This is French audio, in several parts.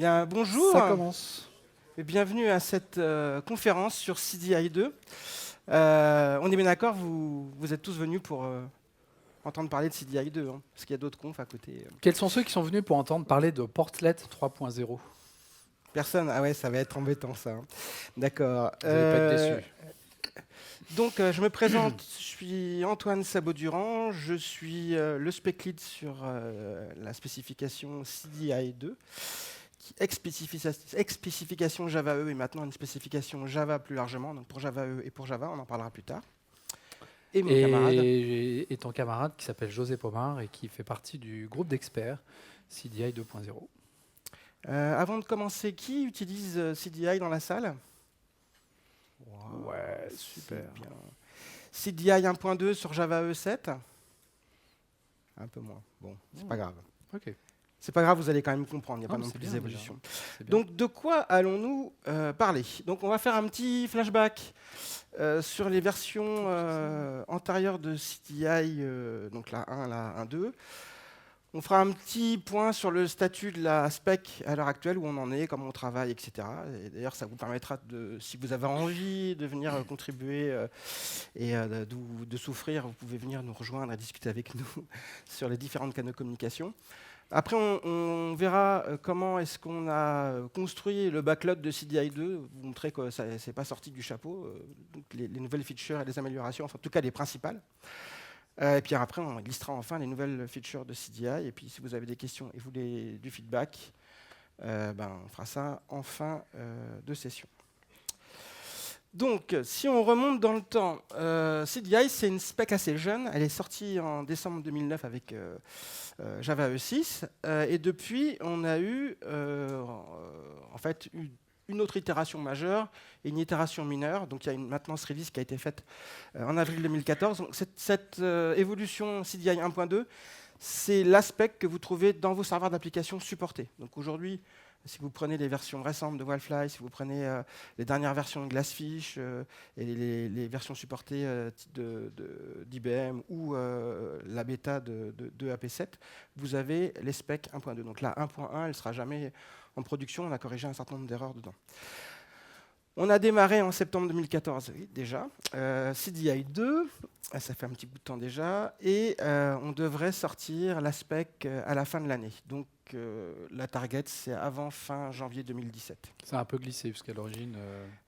Bien, bonjour Ça commence. et bienvenue à cette conférence sur CDI 2. On est bien d'accord, vous êtes tous venus pour entendre parler de CDI 2, hein, parce qu'il y a d'autres confs à côté. Quels sont ceux qui sont venus pour entendre parler de Portlet 3.0? Personne. Ah ouais, ça va être embêtant ça, hein. D'accord. Vous n'allez pas être déçus. Donc, je me présente, je suis Antoine Sabot-Durand, je suis le spec lead sur la spécification CDI 2, qui ex-spécification Java E et maintenant une spécification Java plus largement, donc pour Java E et pour Java, on en parlera plus tard. Et mon camarade. Et ton camarade qui s'appelle José Pomar et qui fait partie du groupe d'experts CDI 2.0. Avant de commencer, qui utilise CDI dans la salle? Ouais, C'est super. bien. CDI 1.2 sur Java E 7? Un peu moins. Bon, c'est pas grave. Ok. C'est pas grave, vous allez quand même comprendre, il n'y a Non, pas mais non c'est plus bien, d'évolution. C'est bien. Donc, de quoi allons-nous parler? Donc, on va faire un petit flashback sur les versions antérieures de CDI, donc la 1, la 1.2. On fera un petit point sur le statut de la spec à l'heure actuelle, où on en est, comment on travaille, etc. Et d'ailleurs, ça vous permettra, si vous avez envie de venir contribuer et de souffrir, vous pouvez venir nous rejoindre et discuter avec nous sur les différents canaux de communication. Après, on verra comment est-ce qu'on a construit le backlog de CDI 2, vous montrer que ça n'est pas sorti du chapeau, donc les nouvelles features et les améliorations, enfin en tout cas les principales. Et puis après, on listera enfin les nouvelles features de CDI. Et puis si vous avez des questions et vous voulez du feedback, on fera ça en fin de session. Donc, si on remonte dans le temps, CDI, c'est une spec assez jeune. Elle est sortie en décembre 2009 avec Java E6. Et depuis, on a eu en fait une autre itération majeure et une itération mineure. Donc, il y a une maintenance release qui a été faite en avril 2014. Donc, cette évolution CDI 1.2, c'est l'aspect que vous trouvez dans vos serveurs d'application supportés. Donc, aujourd'hui, si vous prenez les versions récentes de Wildfly, si vous prenez les dernières versions de Glassfish et les versions supportées d'IBM ou la bêta de AP7, vous avez les specs 1.2. Donc la 1.1, elle ne sera jamais en production. On a corrigé un certain nombre d'erreurs dedans. On a démarré en septembre 2014, oui, déjà. CDI 2, ça fait un petit bout de temps déjà. Et on devrait sortir la spec à la fin de l'année. Donc la target, c'est avant fin janvier 2017. Ça a un peu glissé, parce qu'à l'origine...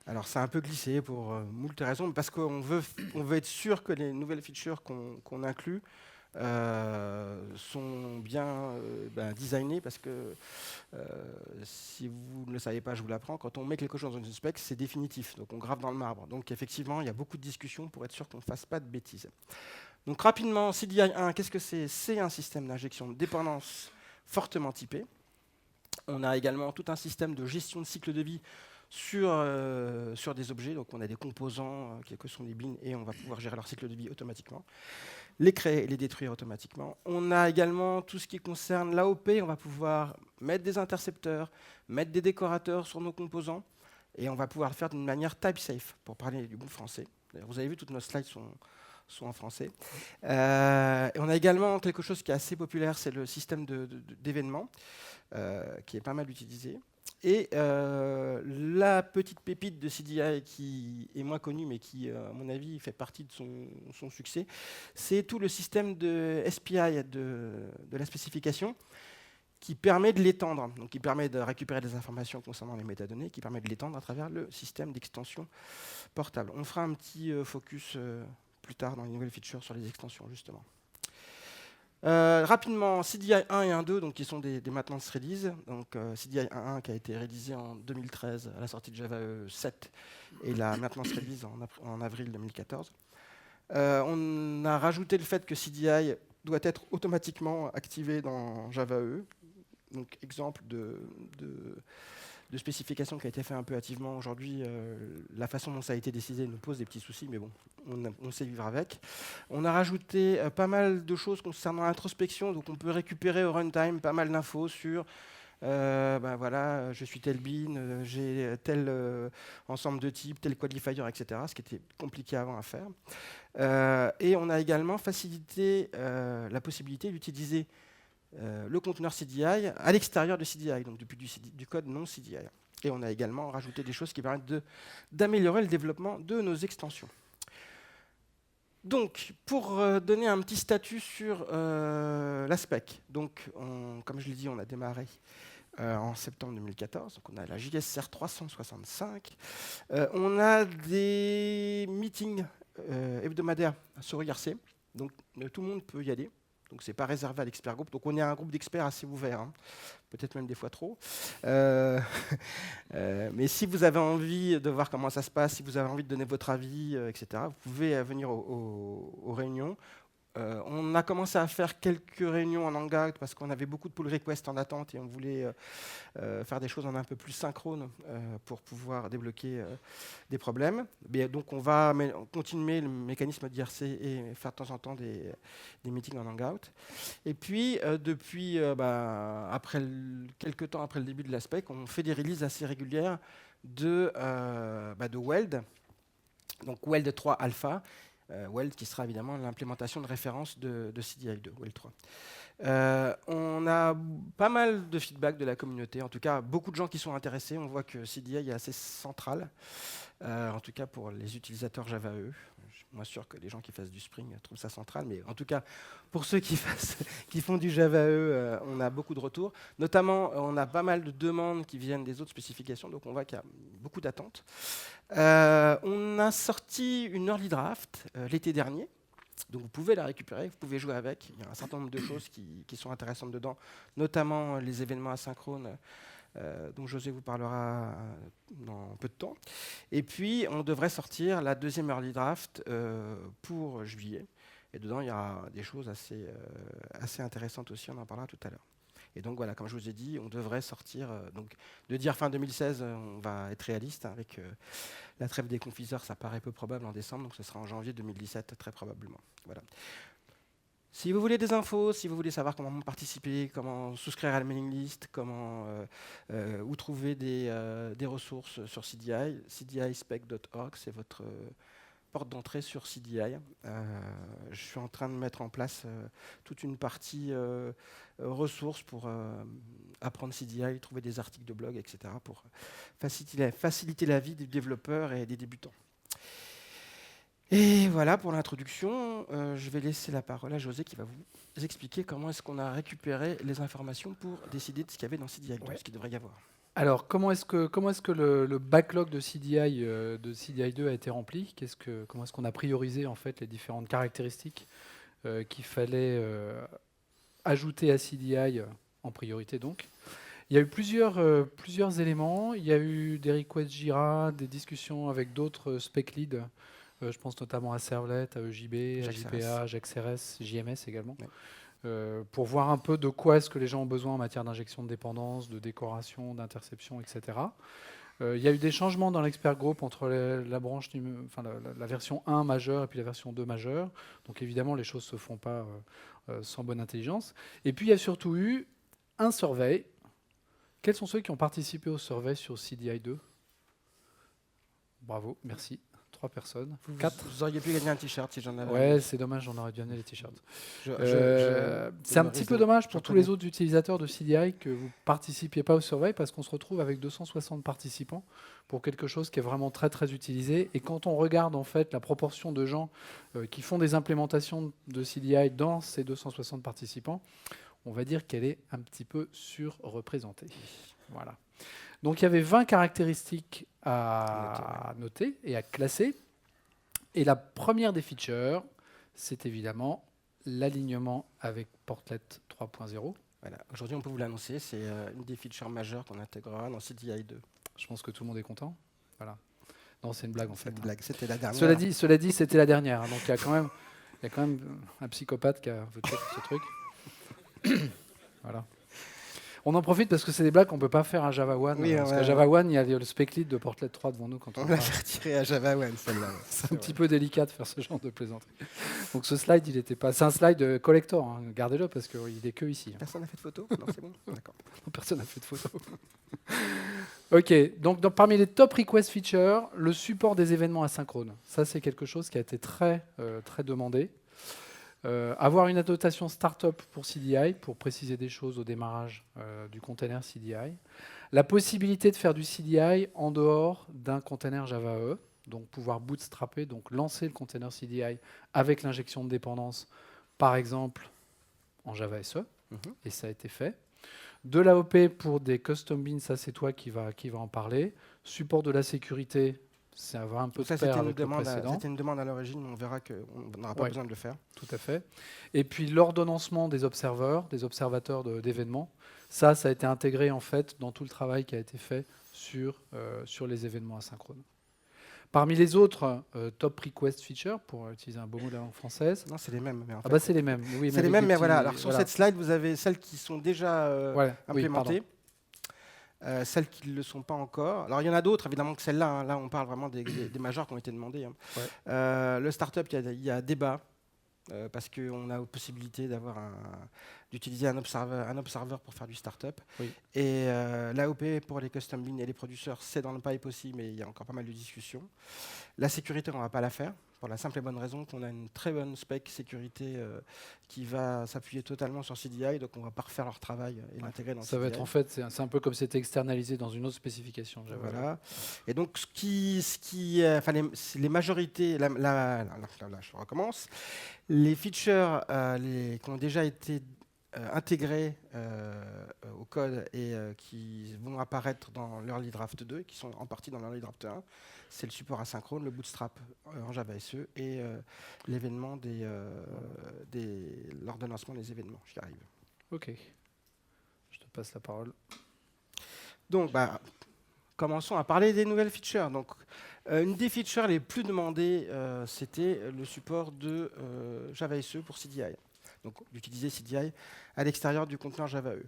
Alors, ça a un peu glissé pour moult raisons, parce qu'on veut être sûr que les nouvelles features qu'on inclut sont bien designées, parce que si vous ne le savez pas, je vous l'apprends, quand on met quelque chose dans une spec, c'est définitif, donc on grave dans le marbre. Donc effectivement, il y a beaucoup de discussions pour être sûr qu'on ne fasse pas de bêtises. Donc rapidement, CDI 1, qu'est-ce que c'est? C'est un système d'injection de dépendance fortement typé. On a également tout un système de gestion de cycle de vie sur des objets. Donc on a des composants que sont les bins et on va pouvoir gérer leur cycle de vie automatiquement, les créer et les détruire automatiquement. On a également tout ce qui concerne l'AOP. On va pouvoir mettre des intercepteurs, mettre des décorateurs sur nos composants et on va pouvoir le faire d'une manière type safe, pour parler du bon français. D'ailleurs, vous avez vu, toutes nos slides sont en français. Et on a également quelque chose qui est assez populaire, c'est le système d'événements, qui est pas mal utilisé. Et la petite pépite de CDI qui est moins connue, mais qui, à mon avis, fait partie de son succès, c'est tout le système de SPI de la spécification qui permet de l'étendre, donc qui permet de récupérer des informations concernant les métadonnées, qui permet de l'étendre à travers le système d'extension portable. On fera un petit focus plus tard dans les nouvelles features sur les extensions, justement. Rapidement, CDI 1 et 1.2, donc qui sont des maintenance release. Donc CDI 1.1 qui a été réalisé en 2013 à la sortie de Java 7 et la maintenance release en avril 2014. On a rajouté le fait que CDI doit être automatiquement activé dans Java E. Donc exemple de spécification qui a été fait un peu hâtivement aujourd'hui. La façon dont ça a été décidé nous pose des petits soucis, mais bon, on sait vivre avec. On a rajouté pas mal de choses concernant l'introspection, donc on peut récupérer au runtime pas mal d'infos sur voilà, je suis tel bin, j'ai tel ensemble de types, tel qualifier, etc., ce qui était compliqué avant à faire. Et on a également facilité la possibilité d'utiliser le conteneur CDI à l'extérieur de CDI, donc depuis du code non CDI. Et on a également rajouté des choses qui permettent d'améliorer le développement de nos extensions. Donc, pour donner un petit statut sur la spec, donc, comme je l'ai dit, on a démarré en septembre 2014, donc on a la JSR 365. On a des meetings hebdomadaires sur IRC, donc tout le monde peut y aller. Donc ce n'est pas réservé à l'expert group. Donc on est un groupe d'experts assez ouvert, hein. Peut-être même des fois trop. Mais si vous avez envie de voir comment ça se passe, si vous avez envie de donner votre avis, etc., vous pouvez venir aux réunions. On a commencé à faire quelques réunions en Hangout parce qu'on avait beaucoup de pull requests en attente et on voulait faire des choses en un peu plus synchrone pour pouvoir débloquer des problèmes. Mais donc on va continuer le mécanisme d'IRC et faire de temps en temps des meetings en Hangout. Et puis depuis quelques temps après le début de la spec, on fait des releases assez régulières de Weld, donc Weld 3 Alpha. Weld qui sera évidemment l'implémentation de référence de CDI2, Weld 3. On a pas mal de feedback de la communauté, en tout cas beaucoup de gens qui sont intéressés. On voit que CDI est assez central, en tout cas pour les utilisateurs Java EE. Je suis moins sûr que les gens qui fassent du Spring trouvent ça central, mais en tout cas pour ceux qui font du Java EE, on a beaucoup de retours. Notamment, on a pas mal de demandes qui viennent des autres spécifications, donc on voit qu'il y a beaucoup d'attentes. On a sorti une early draft l'été dernier. Donc vous pouvez la récupérer, vous pouvez jouer avec. Il y a un certain nombre de choses qui sont intéressantes dedans, notamment les événements asynchrones dont José vous parlera dans peu de temps. Et puis on devrait sortir la deuxième early draft pour juillet. Et dedans il y aura des choses assez intéressantes aussi, on en parlera tout à l'heure. Et donc voilà, comme je vous ai dit, on devrait sortir, donc de dire fin 2016, on va être réaliste, hein, avec la trêve des confiseurs, ça paraît peu probable en décembre, donc ce sera en janvier 2017 très probablement. Voilà. Si vous voulez des infos, si vous voulez savoir comment participer, comment souscrire à la mailing list, où trouver des ressources sur CDI, cdispec.org, c'est votre porte d'entrée sur CDI. Je suis en train de mettre en place toute une partie ressources pour apprendre CDI, trouver des articles de blog, etc., pour faciliter la vie des développeurs et des débutants. Et voilà pour l'introduction. Je vais laisser la parole à José qui va vous expliquer comment est-ce qu'on a récupéré les informations pour décider de ce qu'il y avait dans CDI, de ce qu'il devrait y avoir. Alors, comment est-ce que le backlog de CDI2 a été rempli? Comment est-ce qu'on a priorisé en fait les différentes caractéristiques qu'il fallait ajouter à CDI en priorité donc? Il y a eu plusieurs éléments. Il y a eu des requests Jira, des discussions avec d'autres spec leads. Je pense notamment à Servlet, à EJB, à JPA, AjaxRS, JMS également. Ouais. Pour voir un peu de quoi est-ce que les gens ont besoin en matière d'injection de dépendance, de décoration, d'interception, etc. Il y a eu des changements dans l'expert group entre la version 1 majeure et puis la version 2 majeure. Donc évidemment, les choses ne se font pas sans bonne intelligence. Et puis il y a surtout eu un survey. Quels sont ceux qui ont participé au survey sur CDI2? Bravo, merci. 3 personnes. 4. Vous auriez pu gagner un t-shirt si j'en avais. Ouais, c'est dommage, j'en aurais bien aimé les t-shirts. C'est un petit peu dommage pour tous les autres utilisateurs de CDI que vous ne participiez pas au survey parce qu'on se retrouve avec 260 participants pour quelque chose qui est vraiment très très utilisé. Et quand on regarde en fait la proportion de gens qui font des implémentations de CDI dans ces 260 participants, on va dire qu'elle est un petit peu surreprésentée. Voilà. Donc il y avait 20 caractéristiques à noter et à classer. Et la première des features, c'est évidemment l'alignement avec Portlet 3.0. Voilà. Aujourd'hui, on peut vous l'annoncer, c'est une des features majeures qu'on intégrera dans CDI2. Je pense que tout le monde est content. Voilà. Non, c'est une blague en fait. Une blague, c'était la dernière. Cela dit, c'était la dernière. Donc il y a quand même un psychopathe qui a voté pour ce truc. Voilà. On en profite parce que c'est des blagues qu'on ne peut pas faire à Java One. Oui, parce qu'à Java One, il y a le spec lead de Portlet 3 devant nous. Quand on l'a fait retirer à Java One, celle-là. C'est un petit peu délicat de faire ce genre de plaisanterie. Donc ce slide, il n'était pas... C'est un slide collector. Hein. Gardez-le parce qu'il n'est que ici. Personne n'a fait de photo? Non, c'est bon. D'accord. Personne n'a fait de photo. OK. Donc parmi les top request features, le support des événements asynchrones. Ça, c'est quelque chose qui a été très, très demandé. Avoir une annotation startup pour CDI, pour préciser des choses au démarrage du container CDI. La possibilité de faire du CDI en dehors d'un container Java EE, donc pouvoir bootstrapper, donc lancer le container CDI avec l'injection de dépendance, par exemple en Java SE, et ça a été fait. De l'AOP pour des custom beans, ça c'est toi qui va en parler. Support de la sécurité, ça va un peu de pair avec le précédent. C'était une demande à l'origine, mais on verra qu'on n'aura pas besoin de le faire. Tout à fait. Et puis l'ordonnancement des observeurs, des observateurs d'événements, ça a été intégré en fait dans tout le travail qui a été fait sur les événements asynchrones. Parmi les autres top request features, pour utiliser un beau mot de la langue française. Non, c'est les mêmes. Mais en fait, bah c'est les mêmes. Oui, c'est les mêmes, mais voilà. Alors sur cette slide, vous avez celles qui sont déjà implémentées, celles qui ne le sont pas encore. Alors il y en a d'autres, évidemment, que celles-là. Hein. Là, on parle vraiment des majors qui ont été demandés. Hein. Le startup, il y a débat. Parce qu'on a la possibilité d'utiliser un observer pour faire du startup. Et l'AOP pour les custom beans et les producteurs, c'est dans le pipe aussi, mais il y a encore pas mal de discussions. La sécurité, on ne va pas la faire, pour la simple et bonne raison qu'on a une très bonne spec sécurité qui va s'appuyer totalement sur CDI, donc on ne va pas refaire leur travail et l'intégrer dans CDI. Ça va être en fait, c'est un peu comme c'était externalisé dans une autre spécification. Voilà. Et donc, les majorités, là, je recommence. Les features qui ont déjà été intégrés au code et qui vont apparaître dans l'Early Draft 2, qui sont en partie dans l'Early Draft 1, c'est le support asynchrone, le bootstrap en Java SE et l'événement l'ordonnancement des événements. J'y arrive. Ok. Je te passe la parole. Donc, commençons à parler des nouvelles features. Donc, une des features les plus demandées, c'était le support de Java SE pour CDI. Donc, d'utiliser CDI à l'extérieur du conteneur Java EE.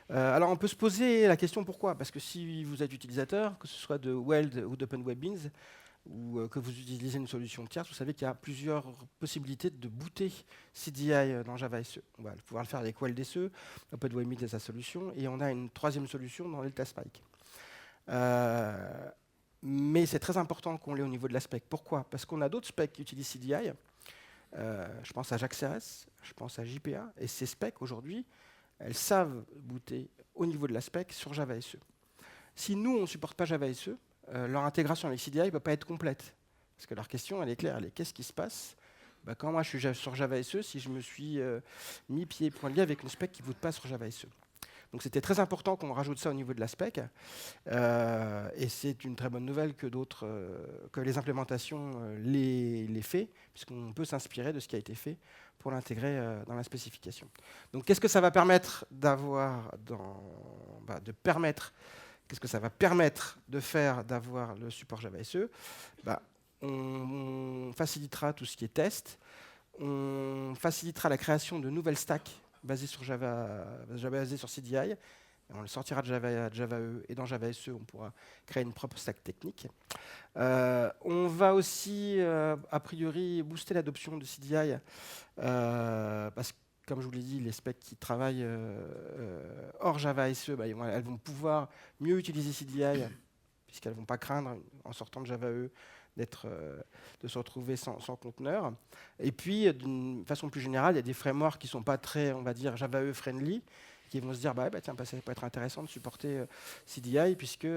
Alors, on peut se poser la question pourquoi ? Parce que si vous êtes utilisateur, que ce soit de Weld ou d'OpenWebBeans, ou que vous utilisez une solution tierce, vous savez qu'il y a plusieurs possibilités de booter CDI dans Java SE. On va pouvoir le faire avec Weld SE, OpenWebBeans est sa solution, et on a une troisième solution dans DeltaSpike. Mais c'est très important qu'on l'ait au niveau de la spec. Pourquoi ? Parce qu'on a d'autres specs qui utilisent CDI. Je pense à JAX-RS, je pense à JPA, et ces specs, aujourd'hui, elles savent booter au niveau de la spec sur Java SE. Si nous, on ne supporte pas Java SE, leur intégration avec CDI ne va pas être complète. Parce que leur question, elle est claire, qu'est-ce qui se passe quand moi, je suis sur Java SE, si je me suis mis pieds et poings liés avec une spec qui ne boote pas sur Java SE. Donc c'était très important qu'on rajoute ça au niveau de la spec. Et c'est une très bonne nouvelle que les implémentations les fait, puisqu'on peut s'inspirer de ce qui a été fait pour l'intégrer dans la spécification. Donc qu'est-ce que ça va permettre qu'est-ce que ça va permettre de faire d'avoir le support Java SE ? On facilitera tout ce qui est test, on facilitera la création de nouvelles stacks basées sur basées sur CDI. On le sortira de Java EE et dans Java SE, on pourra créer une propre stack technique. On va aussi, a priori, booster l'adoption de CDI parce que, comme je vous l'ai dit, les specs qui travaillent hors Java SE, elles vont pouvoir mieux utiliser CDI puisqu'elles ne vont pas craindre, en sortant de Java EE, de se retrouver sans conteneur. Et puis, d'une façon plus générale, il y a des frameworks qui ne sont pas très, on va dire, Java EE friendly, qui vont se dire, tiens, ça peut être intéressant de supporter CDI, puisque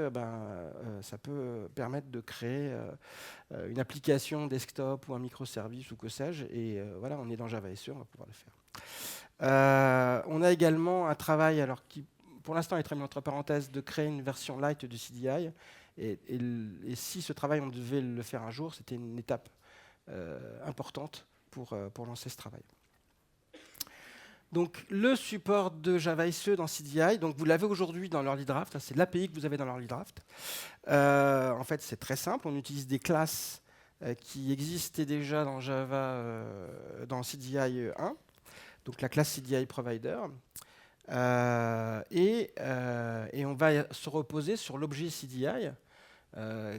ça peut permettre de créer une application desktop ou un microservice ou que sais-je. Et voilà, on est dans Java SE, on va pouvoir le faire. On a également un travail, alors qui, pour l'instant, est très mis entre parenthèses, de créer une version light de CDI. Et si ce travail, on devait le faire un jour, c'était une étape importante pour lancer ce travail. Donc, le support de Java SE dans CDI, donc vous l'avez aujourd'hui dans l'Early Draft, c'est l'API que vous avez dans l'Early Draft. En fait, c'est très simple, on utilise des classes qui existaient déjà dans Java, dans CDI 1, donc la classe CDI Provider. Et on va se reposer sur l'objet CDI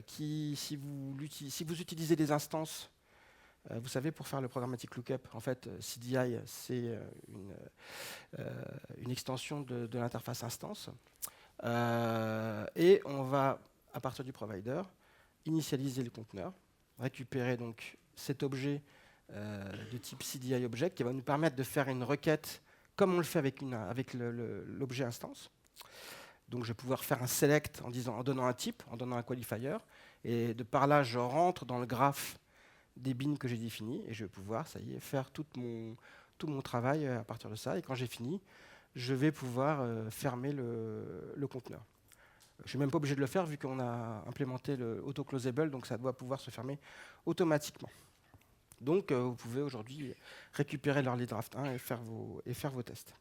qui, si vous utilisez des instances, vous savez, pour faire le programmatic lookup, en fait, CDI, c'est une extension de l'interface instance. Et on va, à partir du provider, initialiser le conteneur, récupérer donc cet objet de type CDI Object qui va nous permettre de faire une requête comme on le fait avec l'objet instance. Donc je vais pouvoir faire un select en donnant un type, en donnant un qualifier, et de par là je rentre dans le graphe des bins que j'ai définis, et je vais pouvoir, ça y est, faire tout mon travail à partir de ça, et quand j'ai fini, je vais pouvoir fermer le conteneur. Je ne suis même pas obligé de le faire vu qu'on a implémenté le auto-closable, donc ça doit pouvoir se fermer automatiquement. Donc vous pouvez aujourd'hui récupérer l'early draft 1 et faire vos tests.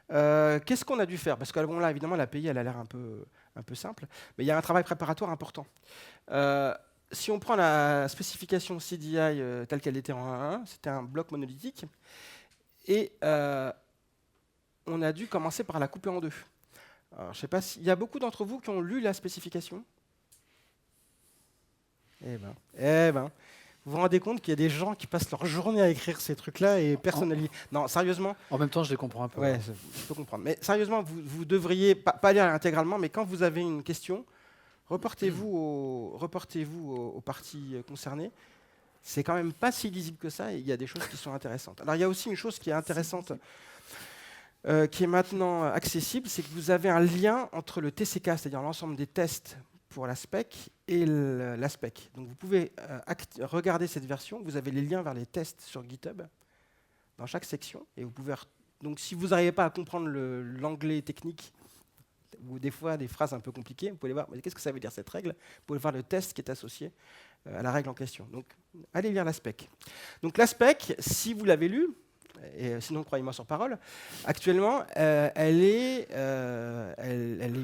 Qu'est-ce qu'on a dû faire? Parce que bon, là, évidemment, l'API, elle a l'air un peu simple, mais il y a un travail préparatoire important. Si on prend la spécification CDI telle qu'elle était en 1.1, c'était un bloc monolithique, et on a dû commencer par la couper en deux. Alors, je sais pas s'il y a beaucoup d'entre vous qui ont lu la spécification. Eh ben, vous vous rendez compte qu'il y a des gens qui passent leur journée à écrire ces trucs-là et personnaliser. Non, sérieusement. En même temps, je les comprends un peu. Ouais, je peux comprendre. Mais sérieusement, vous devriez pas lire intégralement, mais quand vous avez une question, reportez-vous aux parties concernées. C'est quand même pas si lisible que ça, et il y a des choses qui sont intéressantes. Alors, il y a aussi une chose qui est intéressante, qui est maintenant accessible, c'est que vous avez un lien entre le TCK, c'est-à-dire l'ensemble des tests pour la spec, et la spec. Donc vous pouvez regarder cette version, vous avez les liens vers les tests sur GitHub, dans chaque section, et vous pouvez... Donc si vous n'arrivez pas à comprendre l'anglais technique, ou des fois des phrases un peu compliquées, vous pouvez voir, qu'est-ce que ça veut dire cette règle? Vous pouvez voir le test qui est associé à la règle en question. Donc allez lire la spec. Donc la spec, si vous l'avez lu, et sinon croyez-moi sur parole, actuellement, elle est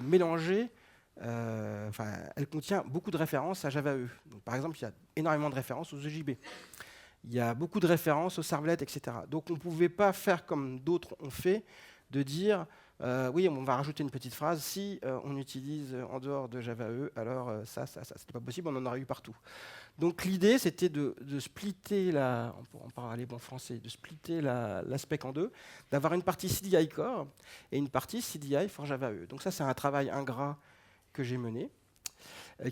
mélangée, elle contient beaucoup de références à Java E. Donc, par exemple, il y a énormément de références aux EJB. Il y a beaucoup de références aux servlets, etc. Donc on ne pouvait pas faire comme d'autres ont fait, de dire, oui, on va rajouter une petite phrase, si on utilise en dehors de Java E, alors ça, c'était pas possible, on en aurait eu partout. Donc l'idée, c'était de splitter on peut en parler bon français, de splitter la spec en deux, d'avoir une partie CDI Core et une partie CDI for Java E. Donc ça, c'est un travail ingrat que j'ai mené,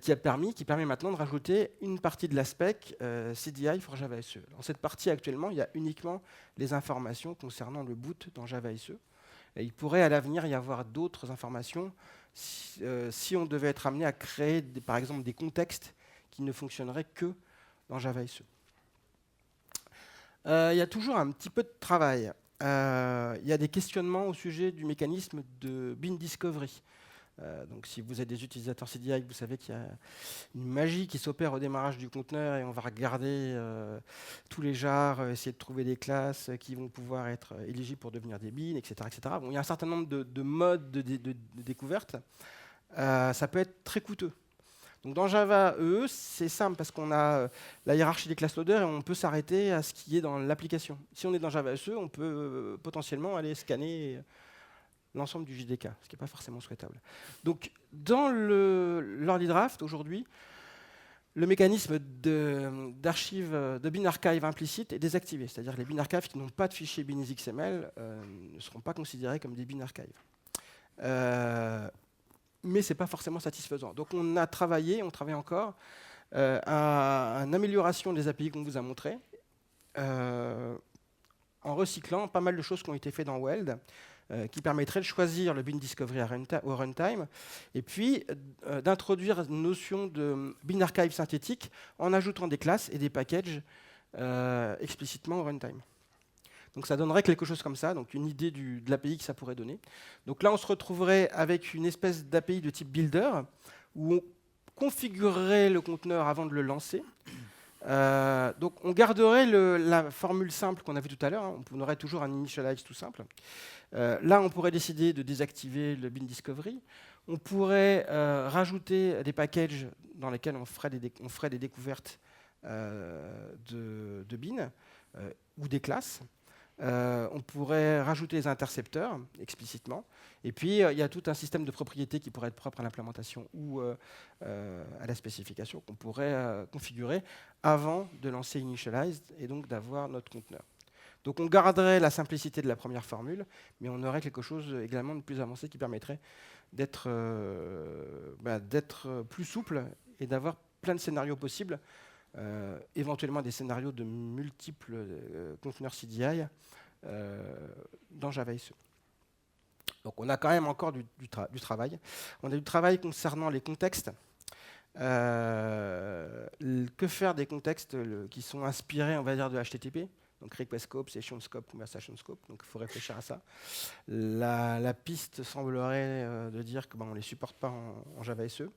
qui permet maintenant de rajouter une partie de la spec CDI for Java SE. Dans cette partie, actuellement, il y a uniquement les informations concernant le boot dans Java SE. Et il pourrait à l'avenir y avoir d'autres informations si on devait être amené à créer, par exemple, des contextes qui ne fonctionneraient que dans Java SE. Il y a toujours un petit peu de travail. Il y a des questionnements au sujet du mécanisme de bin discovery. Donc si vous êtes des utilisateurs CDI, vous savez qu'il y a une magie qui s'opère au démarrage du conteneur et on va regarder tous les jars, essayer de trouver des classes qui vont pouvoir être éligibles pour devenir des bins, etc. etc. Bon, il y a un certain nombre de modes de découverte. Ça peut être très coûteux. Donc dans Java EE, c'est simple parce qu'on a la hiérarchie des classes loader et on peut s'arrêter à ce qui est dans l'application. Si on est dans Java SE, on peut potentiellement aller scanner l'ensemble du JDK, ce qui n'est pas forcément souhaitable. Donc, dans l'early draft, aujourd'hui, le mécanisme d'archive, de bin archive implicite est désactivé. C'est-à-dire que les bin archives qui n'ont pas de fichier bin XML ne seront pas considérés comme des bin archives. Mais ce n'est pas forcément satisfaisant. Donc, on travaille encore à une amélioration des API qu'on vous a montrées, en recyclant pas mal de choses qui ont été faites dans Weld, qui permettrait de choisir le bin discovery au runtime, et puis d'introduire une notion de bin archive synthétique en ajoutant des classes et des packages explicitement au runtime. Donc ça donnerait quelque chose comme ça, donc une idée de l'API que ça pourrait donner. Donc là, on se retrouverait avec une espèce d'API de type builder, où on configurerait le conteneur avant de le lancer. Donc on garderait la formule simple qu'on a vue tout à l'heure, hein. On aurait toujours un initialize tout simple. Là, on pourrait décider de désactiver le bin discovery. On pourrait rajouter des packages dans lesquels on ferait des découvertes de bin ou des classes. On pourrait rajouter les intercepteurs explicitement. Et puis, il y a tout un système de propriétés qui pourrait être propre à l'implémentation ou à la spécification qu'on pourrait configurer avant de lancer Initialized et donc d'avoir notre conteneur. Donc, on garderait la simplicité de la première formule, mais on aurait quelque chose également de plus avancé qui permettrait d'être plus souple et d'avoir plein de scénarios possibles éventuellement des scénarios de multiples conteneurs CDI dans Java SE. Donc on a quand même encore du travail. On a du travail concernant les contextes. Que faire des contextes qui sont inspirés, on va dire, de HTTP, donc request scope, session scope, conversation scope, donc il faut réfléchir à ça. La piste semblerait de dire qu'on ne les supporte pas en Java SE,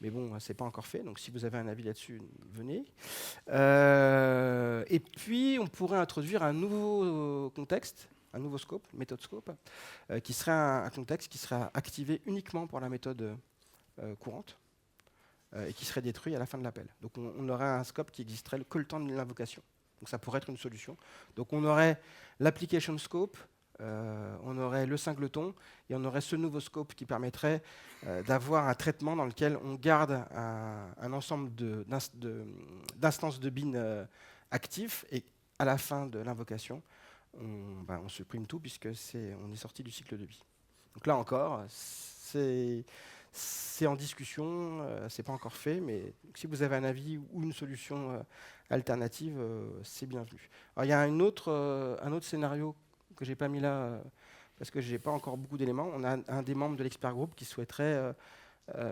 mais bon, c'est pas encore fait, donc si vous avez un avis là-dessus, venez. Et puis, on pourrait introduire un nouveau contexte, un nouveau scope, méthode scope, qui serait un contexte qui sera activé uniquement pour la méthode courante, et qui serait détruit à la fin de l'appel. Donc on aurait un scope qui existerait que le temps de l'invocation. Donc ça pourrait être une solution. Donc on aurait l'application scope, on aurait le singleton, et on aurait ce nouveau scope qui permettrait d'avoir un traitement dans lequel on garde un ensemble d'instances de bin actifs, et à la fin de l'invocation, on supprime tout puisque on est sorti du cycle de vie. Donc là encore, c'est en discussion, c'est pas encore fait, mais si vous avez un avis ou une solution alternative, c'est bienvenu. Alors, il y a un autre scénario que j'ai pas mis là parce que j'ai pas encore beaucoup d'éléments. On a un des membres de l'expert group qui souhaiterait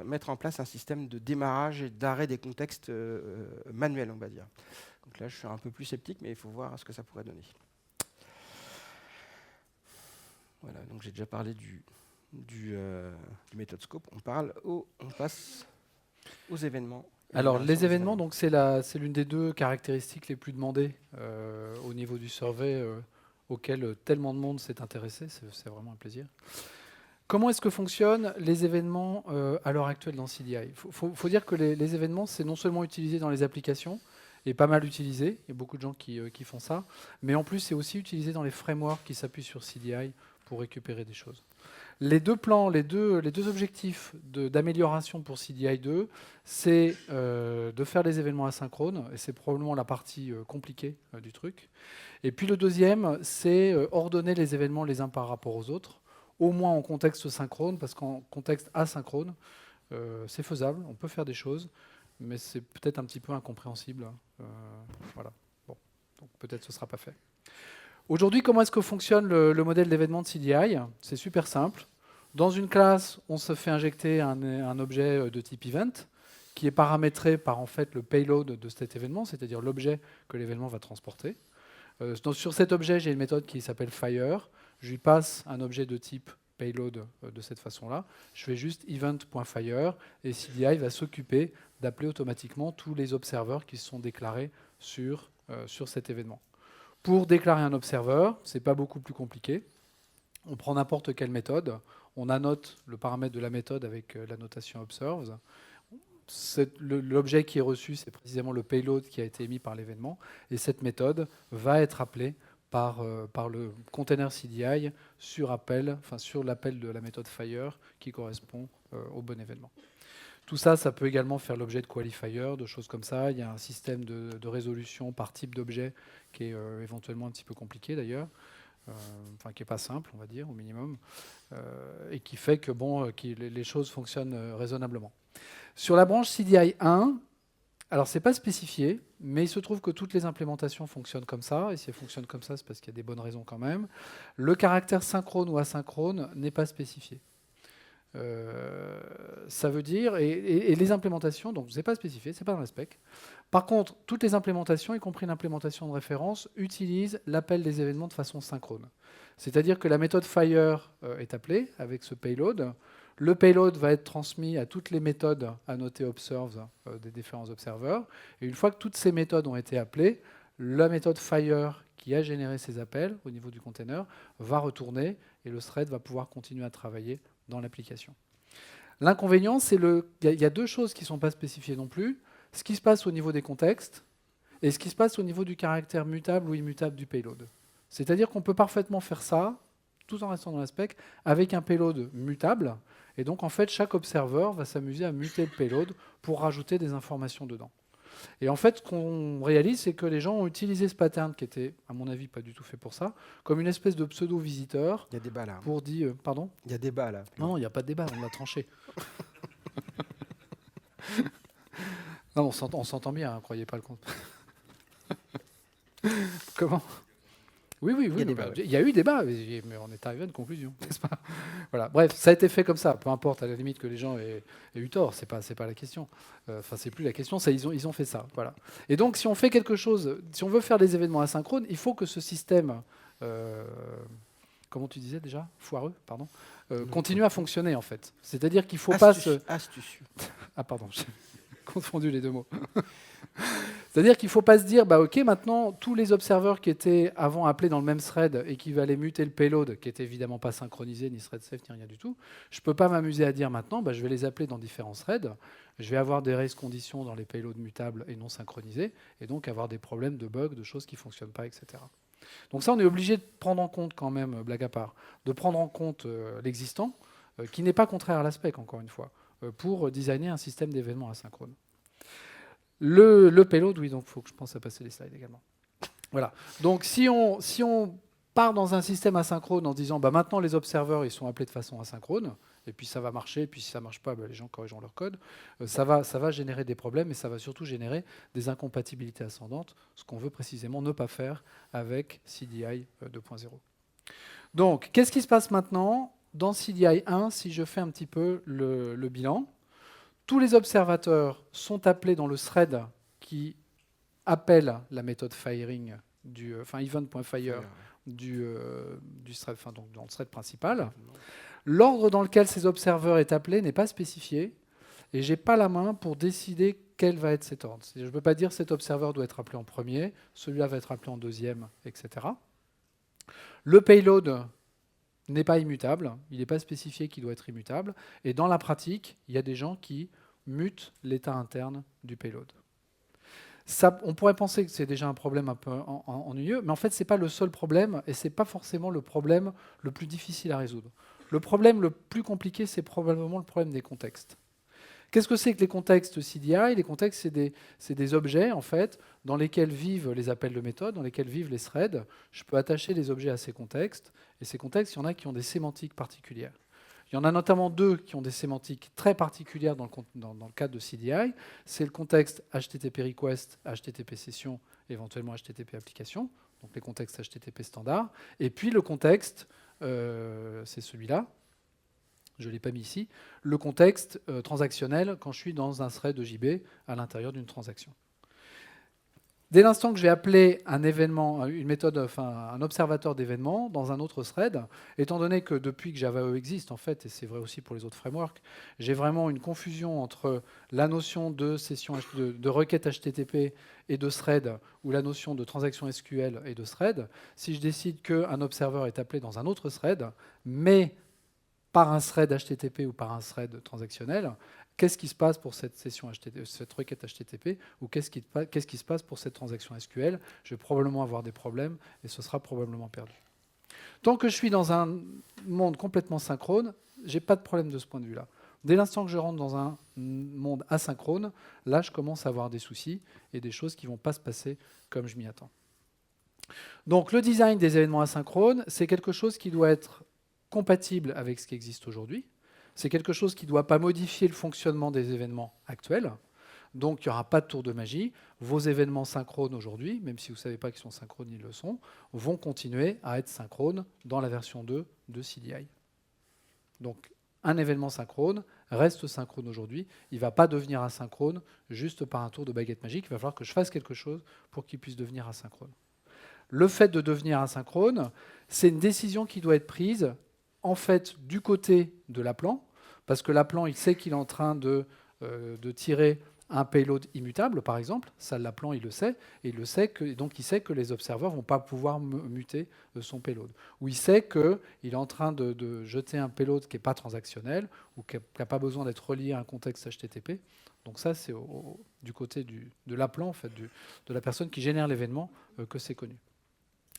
mettre en place un système de démarrage et d'arrêt des contextes manuels, on va dire. Donc là, je suis un peu plus sceptique, mais il faut voir ce que ça pourrait donner. Voilà, donc j'ai déjà parlé du méthode scope. On passe aux événements. Alors les événements, donc c'est l'une des deux caractéristiques les plus demandées au niveau du survey auquel tellement de monde s'est intéressé. C'est vraiment un plaisir. Comment est-ce que fonctionnent les événements à l'heure actuelle dans CDI ? Il faut dire que les événements, c'est non seulement utilisé dans les applications, et pas mal utilisé, il y a beaucoup de gens qui font ça, mais en plus c'est aussi utilisé dans les frameworks qui s'appuient sur CDI pour récupérer des choses. Les deux plans, les deux objectifs d'amélioration pour CDI 2, c'est de faire les événements asynchrones, et c'est probablement la partie compliquée du truc. Et puis le deuxième, c'est ordonner les événements les uns par rapport aux autres, au moins en contexte synchrone, parce qu'en contexte asynchrone, c'est faisable, on peut faire des choses, mais c'est peut-être un petit peu incompréhensible. Voilà. Bon. Donc peut-être ce ne sera pas fait. Aujourd'hui, comment est-ce que fonctionne le modèle d'événement de CDI ? C'est super simple. Dans une classe, on se fait injecter un objet de type event qui est paramétré par en fait le payload de cet événement, c'est-à-dire l'objet que l'événement va transporter. Donc, sur cet objet, j'ai une méthode qui s'appelle fire. Je lui passe un objet de type payload de cette façon-là. Je fais juste event.fire et CDI va s'occuper d'appeler automatiquement tous les observeurs qui se sont déclarés sur cet événement. Pour déclarer un observeur, ce n'est pas beaucoup plus compliqué. On prend n'importe quelle méthode, on annote le paramètre de la méthode avec la notation observes. L'objet qui est reçu, c'est précisément le payload qui a été émis par l'événement, et cette méthode va être appelée par le container CDI sur l'appel de la méthode fire qui correspond au bon événement. Tout ça, ça peut également faire l'objet de qualifiers, de choses comme ça. Il y a un système de résolution par type d'objet qui est éventuellement un petit peu compliqué d'ailleurs, qui n'est pas simple, on va dire, au minimum, et qui fait que les choses fonctionnent raisonnablement. Sur la branche CDI 1, alors c'est pas spécifié, mais il se trouve que toutes les implémentations fonctionnent comme ça, et si elles fonctionnent comme ça, c'est parce qu'il y a des bonnes raisons quand même. Le caractère synchrone ou asynchrone n'est pas spécifié. Ça veut dire, et les implémentations, donc c'est pas spécifié, c'est pas dans la spec. Par contre, toutes les implémentations, y compris l'implémentation de référence, utilisent l'appel des événements de façon synchrone. C'est-à-dire que la méthode fire est appelée avec ce payload. Le payload va être transmis à toutes les méthodes annotées observes des différents observeurs. Et une fois que toutes ces méthodes ont été appelées, la méthode fire qui a généré ces appels au niveau du container va retourner et le thread va pouvoir continuer à travailler dans l'application. L'inconvénient, c'est il y a deux choses qui ne sont pas spécifiées non plus. Ce qui se passe au niveau des contextes et ce qui se passe au niveau du caractère mutable ou immutable du payload. C'est-à-dire qu'on peut parfaitement faire ça, tout en restant dans la spec, avec un payload mutable. Et donc, en fait, chaque observeur va s'amuser à muter le payload pour rajouter des informations dedans. Et en fait, ce qu'on réalise, c'est que les gens ont utilisé ce pattern, qui était, à mon avis, pas du tout fait pour ça, comme une espèce de pseudo-visiteur. Il y a débat là. Pour dire... Pardon ? Il y a débat là. Non, il n'y a pas de débat, on l'a tranché. Non, on s'entend bien, hein, croyez pas le compte. Comment? Oui, oui, oui. Il y a eu débat, mais on est arrivé à une conclusion, n'est-ce pas? Voilà. Bref, ça a été fait comme ça. Peu importe, à la limite que les gens aient eu tort, c'est pas la question. Enfin, c'est plus la question. Ils ont fait ça. Voilà. Et donc, si on fait quelque chose, si on veut faire des événements asynchrones, il faut que ce système, comment tu disais déjà, foireux, pardon, continue à fonctionner en fait. C'est-à-dire qu'il faut pas se. Astucieux. Ah pardon, j'ai confondu les deux mots. C'est-à-dire qu'il ne faut pas se dire, bah, OK, maintenant, tous les observeurs qui étaient avant appelés dans le même thread et qui allaient muter le payload, qui n'était évidemment pas synchronisé, ni thread safe, ni rien du tout, je ne peux pas m'amuser à dire maintenant, bah, je vais les appeler dans différents threads, je vais avoir des race conditions dans les payloads mutables et non synchronisés, et donc avoir des problèmes de bugs, de choses qui ne fonctionnent pas, etc. Donc ça, on est obligé de prendre en compte quand même, blague à part, de prendre en compte l'existant, qui n'est pas contraire à l'aspect, encore une fois, pour designer un système d'événements asynchrone. Le payload, oui, donc il faut que je pense à passer les slides également. Voilà. Donc si on part dans un système asynchrone en disant bah, maintenant les observeurs ils sont appelés de façon asynchrone, et puis ça va marcher, et puis si ça ne marche pas, bah, les gens corrigeront leur code, ça va générer des problèmes, et ça va surtout générer des incompatibilités ascendantes, ce qu'on veut précisément ne pas faire avec CDI 2.0. Donc, qu'est-ce qui se passe maintenant dans CDI 1 si je fais un petit peu le bilan? Tous les observateurs sont appelés dans le thread qui appelle la méthode firing event.fire du thread, donc dans le thread principal. L'ordre dans lequel ces observeurs est appelé n'est pas spécifié et j'ai pas la main pour décider quel va être cet ordre. Je ne peux pas dire cet observeur doit être appelé en premier, celui-là va être appelé en deuxième, etc. Le payload n'est pas immutable, il n'est pas spécifié qu'il doit être immutable, et dans la pratique, il y a des gens qui mutent l'état interne du payload. Ça, on pourrait penser que c'est déjà un problème un peu ennuyeux, mais en fait, ce n'est pas le seul problème, et ce n'est pas forcément le problème le plus difficile à résoudre. Le problème le plus compliqué, c'est probablement le problème des contextes. Qu'est-ce que c'est que les contextes CDI? Les contextes, c'est des objets, en fait, dans lesquels vivent les appels de méthode, dans lesquels vivent les threads. Je peux attacher les objets à ces contextes, et ces contextes, il y en a qui ont des sémantiques particulières. Il y en a notamment deux qui ont des sémantiques très particulières dans le cadre de CDI. C'est le contexte HTTP request, HTTP session, éventuellement HTTP application, donc les contextes HTTP standard. Et puis le contexte, c'est celui-là, je ne l'ai pas mis ici, le contexte transactionnel quand je suis dans un thread de JB à l'intérieur d'une transaction. Dès l'instant que je vais appeler un événement, une méthode, enfin un observateur d'événement dans un autre thread, étant donné que depuis que Java EE existe, en fait, et c'est vrai aussi pour les autres frameworks, j'ai vraiment une confusion entre la notion de session de requête HTTP et de thread, ou la notion de transaction SQL et de thread. Si je décide qu'un observeur est appelé dans un autre thread, mais par un thread HTTP ou par un thread transactionnel, qu'est-ce qui se passe pour cette session HTTP, cette requête HTTP, ou qu'est-ce qui se passe pour cette transaction SQL? Je vais probablement avoir des problèmes et ce sera probablement perdu. Tant que je suis dans un monde complètement synchrone, je n'ai pas de problème de ce point de vue-là. Dès l'instant que je rentre dans un monde asynchrone, là, je commence à avoir des soucis et des choses qui ne vont pas se passer comme je m'y attends. Donc, le design des événements asynchrones, c'est quelque chose qui doit être compatible avec ce qui existe aujourd'hui. C'est quelque chose qui ne doit pas modifier le fonctionnement des événements actuels. Donc, il n'y aura pas de tour de magie. Vos événements synchrones aujourd'hui, même si vous ne savez pas qu'ils sont synchrones, ils le sont, vont continuer à être synchrones dans la version 2 de CDI. Donc, un événement synchrone reste synchrone aujourd'hui. Il ne va pas devenir asynchrone juste par un tour de baguette magique. Il va falloir que je fasse quelque chose pour qu'il puisse devenir asynchrone. Le fait de devenir asynchrone, c'est une décision qui doit être prise en fait du côté de l'appelant, parce que l'appelant, il sait qu'il est en train de tirer un payload immutable, par exemple. Ça, l'appelant, il le sait. Et donc il sait que les observeurs ne vont pas pouvoir muter son payload. Ou il sait qu'il est en train de jeter un payload qui n'est pas transactionnel ou qui n'a pas besoin d'être relié à un contexte HTTP. Donc ça, c'est du côté de l'appelant, en fait, de la personne qui génère l'événement, que c'est connu.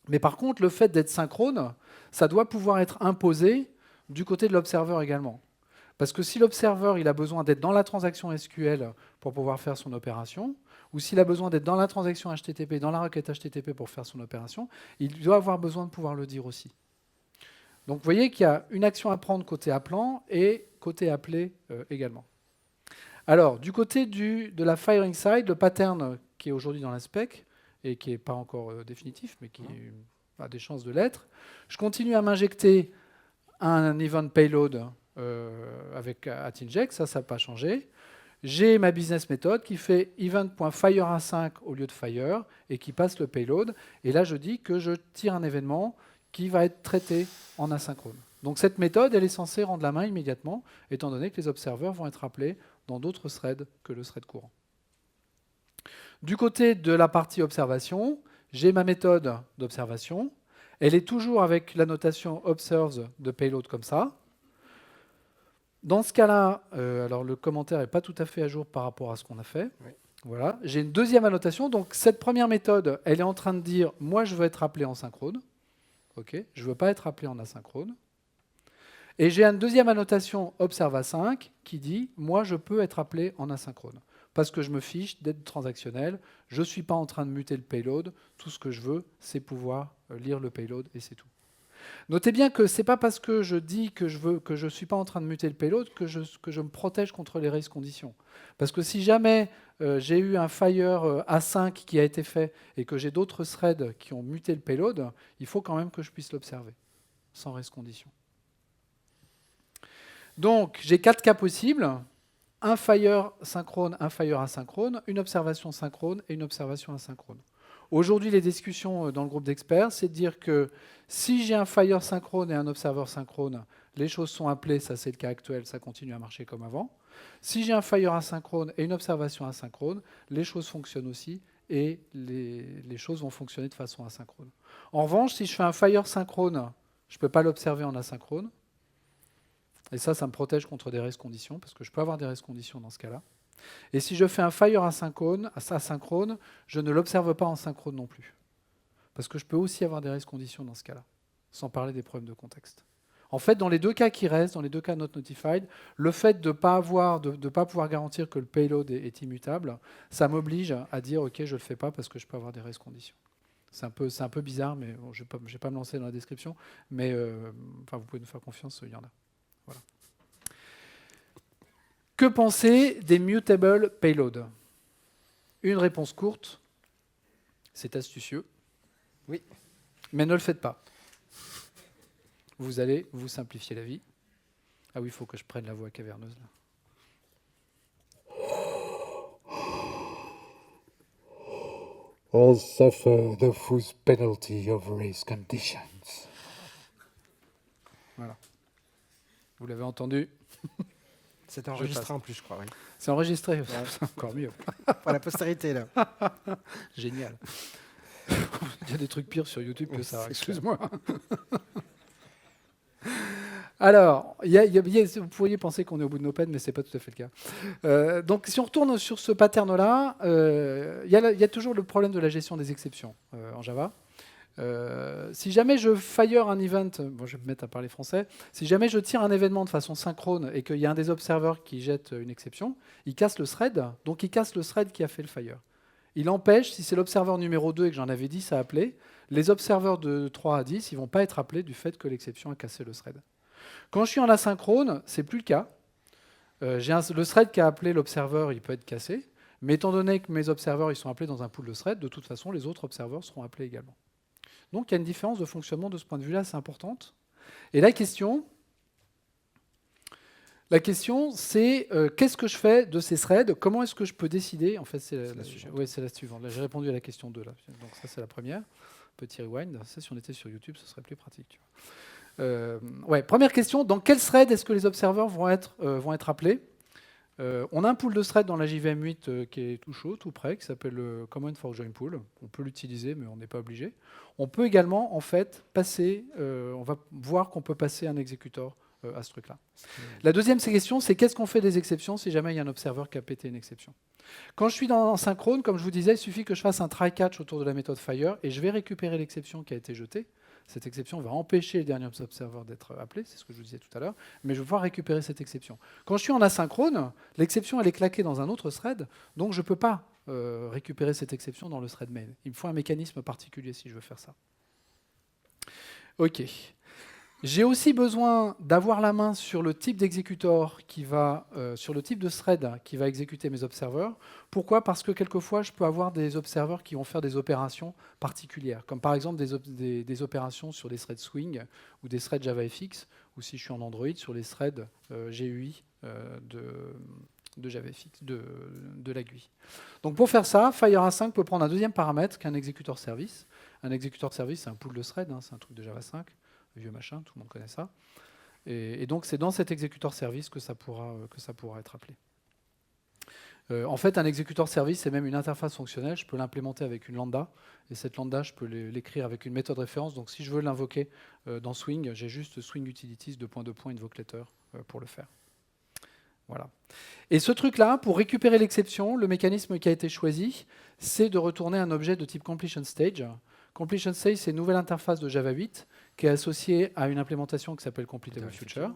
Mais par contre, le fait d'être synchrone, ça doit pouvoir être imposé du côté de l'observeur également. Parce que si l'observeur il a besoin d'être dans la transaction SQL pour pouvoir faire son opération, ou s'il a besoin d'être dans la transaction HTTP, dans la requête HTTP pour faire son opération, il doit avoir besoin de pouvoir le dire aussi. Donc vous voyez qu'il y a une action à prendre côté appelant et côté appelé également. Alors, du côté de la firing side, le pattern qui est aujourd'hui dans la spec, et qui n'est pas encore définitif, mais qui a des chances de l'être, je continue à m'injecter un event payload avec @inject, ça n'a pas changé. J'ai ma business method qui fait event.fire A5 au lieu de fire et qui passe le payload. Et là, je dis que je tire un événement qui va être traité en asynchrone. Donc cette méthode, elle est censée rendre la main immédiatement, étant donné que les observeurs vont être appelés dans d'autres threads que le thread courant. Du côté de la partie observation, j'ai ma méthode d'observation. Elle est toujours avec la notation observes de payload comme ça. Dans ce cas-là, alors le commentaire n'est pas tout à fait à jour par rapport à ce qu'on a fait. Oui. Voilà. J'ai une deuxième annotation. Donc cette première méthode, elle est en train de dire « moi, je veux être appelé en synchrone ». Okay. Je ne veux pas être appelé en asynchrone. Et j'ai une deuxième annotation observe A5 qui dit « moi, je peux être appelé en asynchrone ». Parce que je me fiche d'être transactionnel, je ne suis pas en train de muter le payload, tout ce que je veux, c'est pouvoir lire le payload et c'est tout. Notez bien que ce n'est pas parce que je dis que je ne suis pas en train de muter le payload que je me protège contre les race conditions. Parce que si jamais j'ai eu un fire A5 qui a été fait et que j'ai d'autres threads qui ont muté le payload, il faut quand même que je puisse l'observer, sans race condition. Donc j'ai 4 cas possibles. Un fire synchrone, un fire asynchrone, une observation synchrone et une observation asynchrone. Aujourd'hui, les discussions dans le groupe d'experts, c'est de dire que si j'ai un fire synchrone et un observeur synchrone, les choses sont appelées, ça c'est le cas actuel, ça continue à marcher comme avant. Si j'ai un fire asynchrone et une observation asynchrone, les choses fonctionnent aussi et les choses vont fonctionner de façon asynchrone. En revanche, si je fais un fire synchrone, je ne peux pas l'observer en asynchrone. Et ça me protège contre des race conditions, parce que je peux avoir des race conditions dans ce cas-là. Et si je fais un fire asynchrone, je ne l'observe pas en synchrone non plus. Parce que je peux aussi avoir des race conditions dans ce cas-là, sans parler des problèmes de contexte. En fait, dans les deux cas qui restent, dans les deux cas not notified, le fait de ne pas pouvoir garantir que le payload est immutable, ça m'oblige à dire « ok, je ne le fais pas parce que je peux avoir des race conditions ». C'est un peu bizarre, mais bon, je ne vais pas me lancer dans la description, mais vous pouvez nous faire confiance, il y en a. Voilà. Que penser des mutable payloads? Une réponse courte, c'est astucieux. Oui. Mais ne le faites pas. Vous allez vous simplifier la vie. Ah oui, il faut que je prenne la voix caverneuse là. All suffer the full penalty of race conditions. Voilà. Vous l'avez entendu? C'est enregistré en plus, je crois. Oui. C'est enregistré, c'est encore mieux. Pour la postérité, là. Génial. Il y a des trucs pires sur YouTube que ça, excuse-moi. Alors, vous pourriez penser qu'on est au bout de nos peines, mais ce n'est pas tout à fait le cas. Donc, si on retourne sur ce pattern-là, il y a toujours le problème de la gestion des exceptions en Java. Si jamais je fire un event, bon, je vais me mettre à parler français, si jamais je tire un événement de façon synchrone et qu'il y a un des observeurs qui jette une exception, il casse le thread, donc il casse le thread qui a fait le fire. Il empêche, si c'est l'observeur numéro 2 et que j'en avais 10 à appeler, les observeurs de 3 à 10, ils ne vont pas être appelés du fait que l'exception a cassé le thread. Quand je suis en asynchrone, ce n'est plus le cas. Le thread qui a appelé l'observeur, il peut être cassé, mais étant donné que mes observeurs ils sont appelés dans un pool de thread, de toute façon, les autres observeurs seront appelés également. Donc il y a une différence de fonctionnement de ce point de vue-là, c'est importante. Et la question c'est qu'est-ce que je fais de ces threads? Comment est-ce que je peux décider? En fait, c'est la suivante. Là, j'ai répondu à la question 2. Là. Donc ça, c'est la première. Petit rewind. Ça, si on était sur YouTube, ce serait plus pratique. Tu vois. Première question. Dans quel thread est-ce que les observeurs vont être appelés? On a un pool de threads dans la JVM 8 qui est tout chaud, tout prêt, qui s'appelle le Command for Join Pool. On peut l'utiliser, mais on n'est pas obligé. On peut également, en fait, on va voir qu'on peut passer un exécuteur à ce truc-là. La deuxième question, c'est qu'est-ce qu'on fait des exceptions si jamais il y a un observeur qui a pété une exception? Quand je suis dans synchrone, comme je vous disais, il suffit que je fasse un try-catch autour de la méthode fire et je vais récupérer l'exception qui a été jetée. Cette exception va empêcher les derniers observeurs d'être appelés, c'est ce que je vous disais tout à l'heure, mais je vais pouvoir récupérer cette exception. Quand je suis en asynchrone, l'exception elle est claquée dans un autre thread, donc je ne peux pas récupérer cette exception dans le thread main. Il me faut un mécanisme particulier si je veux faire ça. OK. J'ai aussi besoin d'avoir la main sur le type d'exécuteur sur le type de thread qui va exécuter mes observeurs. Pourquoi? Parce que quelquefois, je peux avoir des observeurs qui vont faire des opérations particulières, comme par exemple des opérations sur des threads Swing ou des threads JavaFX, ou si je suis en Android, sur les threads GUI de JavaFX, de la GUI. Donc pour faire ça, FireA5 peut prendre un deuxième paramètre qu'un exécuteur service. Un exécuteur service, c'est un pool de threads, c'est un truc de Java 5. Vieux machin, tout le monde connaît ça. Et donc, c'est dans cet exécuteur service que ça pourra être appelé. En fait, un exécuteur service, c'est même une interface fonctionnelle. Je peux l'implémenter avec une lambda. Et cette lambda, je peux l'écrire avec une méthode référence. Donc, si je veux l'invoquer dans Swing, j'ai juste Swing Utilities invoke letter pour le faire. Voilà. Et ce truc-là, pour récupérer l'exception, le mécanisme qui a été choisi, c'est de retourner un objet de type completion stage. Completion stage, c'est une nouvelle interface de Java 8 qui est associée à une implémentation qui s'appelle Completable Future.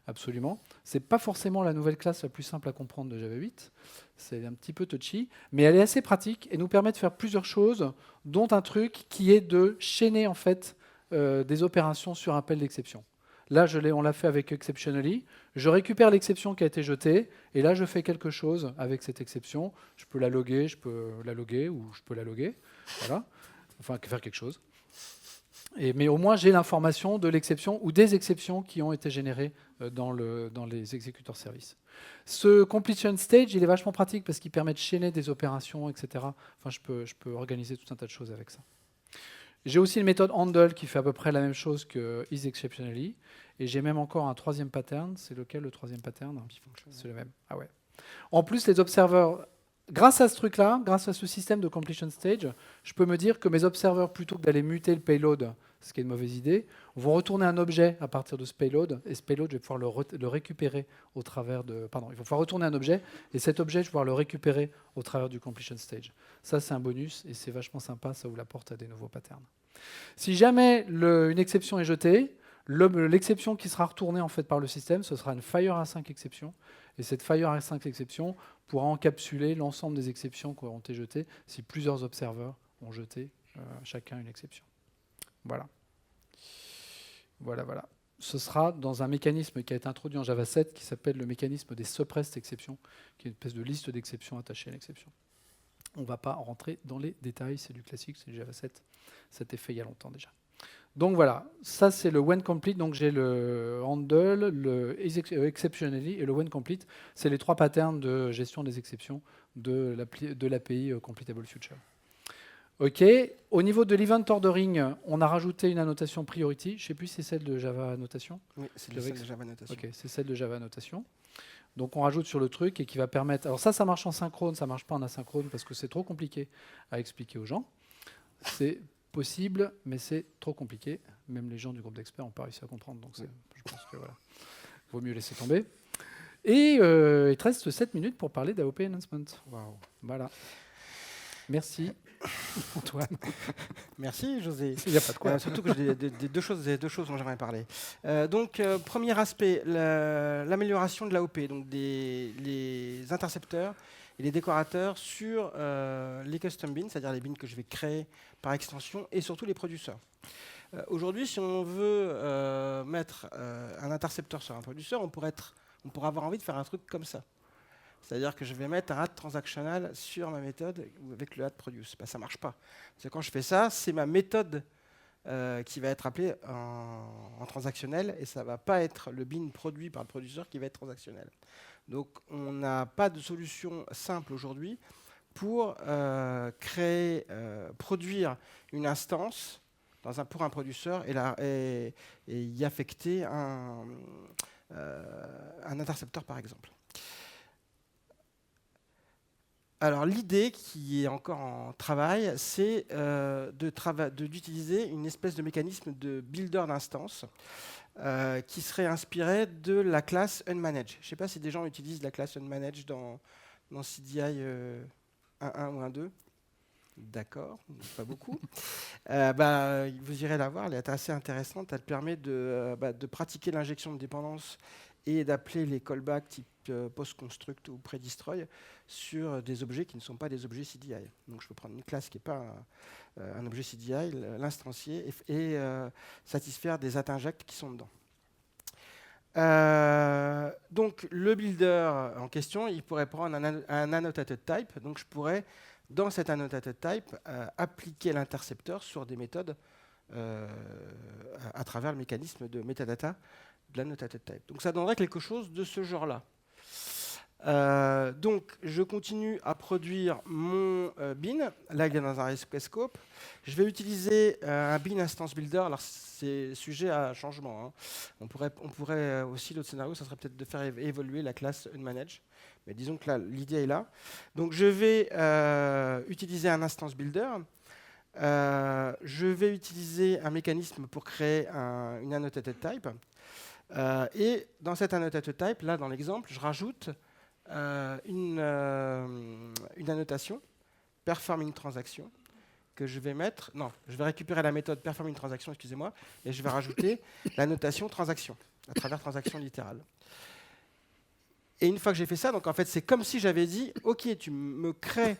Absolument. Ce n'est pas forcément la nouvelle classe la plus simple à comprendre de Java 8. C'est un petit peu touchy, mais elle est assez pratique et nous permet de faire plusieurs choses, dont un truc qui est de chaîner en fait des opérations sur appel d'exception. Là, on l'a fait avec exceptionally. Je récupère l'exception qui a été jetée, et là, je fais quelque chose avec cette exception. Je peux la loguer, ou je peux la loguer. Voilà. Enfin, faire quelque chose. Mais au moins, j'ai l'information de l'exception ou des exceptions qui ont été générées dans les exécuteurs services. Ce completion stage, il est vachement pratique parce qu'il permet de chaîner des opérations, etc. Enfin, je peux organiser tout un tas de choses avec ça. J'ai aussi une méthode handle qui fait à peu près la même chose que isExceptionally. Et j'ai même encore un troisième pattern. C'est lequel le troisième pattern? C'est le même. Ah ouais. En plus, les observeurs, grâce à ce truc-là, grâce à ce système de completion stage, je peux me dire que mes observeurs, plutôt que d'aller muter le payload, ce qui est une mauvaise idée, vont retourner un objet à partir de ce payload. Et ce payload, je vais pouvoir le récupérer au travers de... Pardon, il va pouvoir retourner un objet. Et cet objet, je vais pouvoir le récupérer au travers du completion stage. Ça, c'est un bonus. Et c'est vachement sympa. Ça ouvre la porte à des nouveaux patterns. Si jamais une exception est jetée, l'exception qui sera retournée en fait par le système, ce sera une FireA5 exception. Et cette FireA5 exception pourra encapsuler l'ensemble des exceptions qui auront été jetées si plusieurs observeurs ont jeté chacun une exception. Voilà. Voilà. Ce sera dans un mécanisme qui a été introduit en Java 7 qui s'appelle le mécanisme des suppressed exceptions, qui est une espèce de liste d'exceptions attachées à l'exception. On ne va pas rentrer dans les détails, c'est du classique, c'est du Java 7. Ça a été fait il y a longtemps déjà. Donc voilà, ça c'est le when complete. Donc j'ai le handle, le exceptionally et le when complete. C'est les trois patterns de gestion des exceptions de l'API Completable Future. OK. Au niveau de l'event ordering, on a rajouté une annotation priority. Je ne sais plus si c'est celle de Java Annotation. Oui, c'est celle de Java Annotation. OK, c'est celle de Java Annotation. Donc on rajoute sur le truc et qui va permettre... Alors ça marche en synchrone, ça ne marche pas en asynchrone parce que c'est trop compliqué à expliquer aux gens. C'est possible, mais c'est trop compliqué. Même les gens du groupe d'experts n'ont pas réussi à comprendre. Donc je pense que voilà, vaut mieux laisser tomber. Et il te reste 7 minutes pour parler d'AOP Enhancement. Wow. Voilà. Merci, Antoine. Merci, José. Il n'y a pas de quoi. Surtout que j'ai des deux choses dont j'aimerais parler. Donc, premier aspect, l'amélioration de l'AOP, donc les intercepteurs et les décorateurs sur les custom bins, c'est-à-dire les bins que je vais créer par extension, et surtout les producers. Aujourd'hui, si on veut mettre un intercepteur sur un producteur, on pourrait avoir envie de faire un truc comme ça. C'est-à-dire que je vais mettre un add transactional sur ma méthode avec le add produce. Ça ne marche pas. Parce que quand je fais ça, c'est ma méthode qui va être appelée en transactionnel et ça ne va pas être le bin produit par le producteur qui va être transactionnel. Donc on n'a pas de solution simple aujourd'hui pour produire une instance pour un producteur et y affecter un intercepteur par exemple. Alors l'idée qui est encore en travail, c'est d'utiliser une espèce de mécanisme de builder d'instance qui serait inspiré de la classe unmanaged. Je ne sais pas si des gens utilisent la classe unmanaged dans CDI 1.1 ou 1.2. D'accord, pas beaucoup. Vous irez la voir, elle est assez intéressante. Elle permet de pratiquer l'injection de dépendances et d'appeler les callbacks type post-construct ou predestroy sur des objets qui ne sont pas des objets CDI. Donc je peux prendre une classe qui n'est pas un objet CDI, l'instancier, et satisfaire des at-injects qui sont dedans. Donc le builder en question, il pourrait prendre un annotated type. Donc je pourrais, dans cet annotated type, appliquer l'intercepteur sur des méthodes à travers le mécanisme de metadata de l'annotated type. Donc ça donnerait quelque chose de ce genre-là. Donc je continue à produire mon bin. Là, il est dans un request scope. Je vais utiliser un bin instance builder. Alors c'est sujet à changement, hein. On pourrait aussi, l'autre scénario, ça serait peut-être de faire évoluer la classe unmanage. Mais disons que là, l'idée est là. Donc je vais utiliser un instance builder. Je vais utiliser un mécanisme pour créer une annotated type. Et dans cette annotated type, là, dans l'exemple, je rajoute une annotation performing transaction que je vais mettre. Non, je vais récupérer la méthode performing transaction, excusez-moi, et je vais rajouter la notation transaction à travers transaction littérale. Et une fois que j'ai fait ça, donc en fait, c'est comme si j'avais dit OK, tu me crées